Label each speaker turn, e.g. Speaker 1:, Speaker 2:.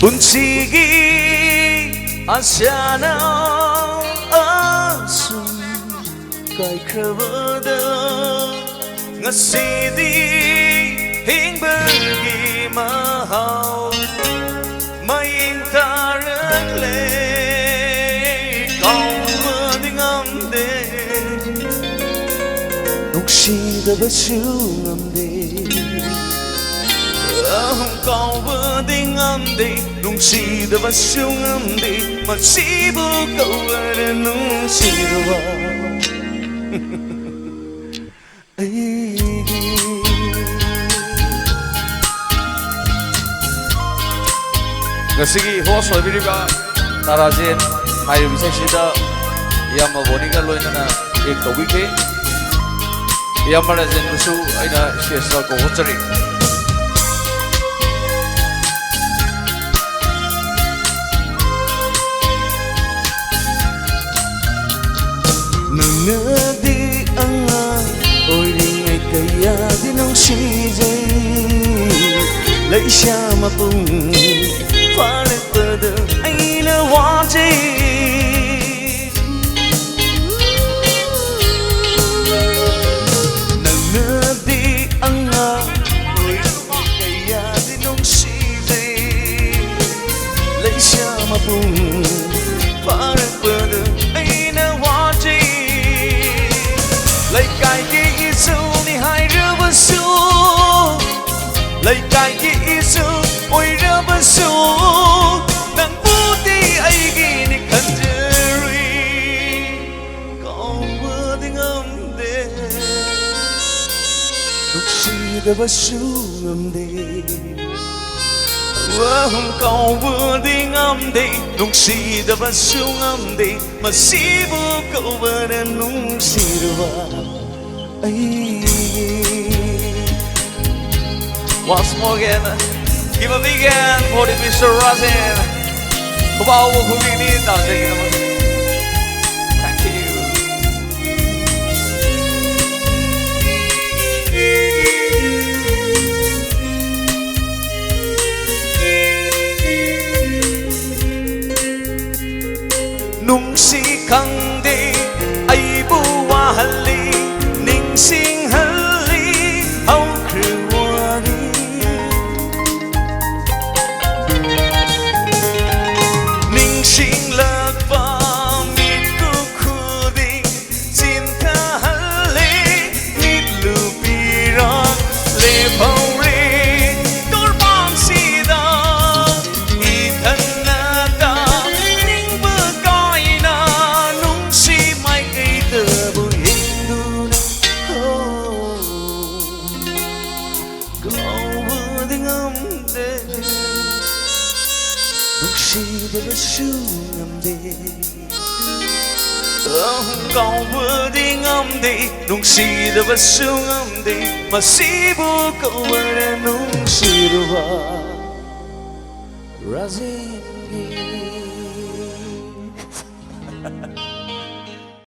Speaker 1: Punsigi asyana asum kay kravada ngasidi hingbagi mahal mayintaran le kaumadingamde nuksidabasyu ngamde kaumadingamde nuksidabasyu ngamde masibu kawara nuksidawa
Speaker 2: Ngasigi host oibiriba Tarajen hairu bisayasida iyamma boniga loinana ek tawbike iyamma rajen musu aina stage ko hochari
Speaker 1: Nangadi anga oiringai kaya dinong sijay Lai siya mapung Palapada ay nawati Nangadi anga oiringai kaya dinong sijay Lai siya mapung Palapada ay nawati Lai kai ki isu ni hai rabasu Lai kai ki isu oi rabasu Nang buti ay gini kanjari Kau badingamde Nuksidabasyu ngamde Kau badingamde Nuksidabasyu ngamde Masibu kau baranungsidawa Once more again, give a big hand for the Mr. Razin. Kubawa kumini dancing naman. Thank you. Nung si Kangde ay buwahali ning singhali au kriwani ning singlagpa mit kukudi cinta hali mit lupirang lepauri turban sida ithanata ning bagaina nung si mai kay tabu hinduna kaumadingamde nuksidabasyu ngamde kaumadingamde nuksidabasyu ngamde masibu kawara nungsidawa Razin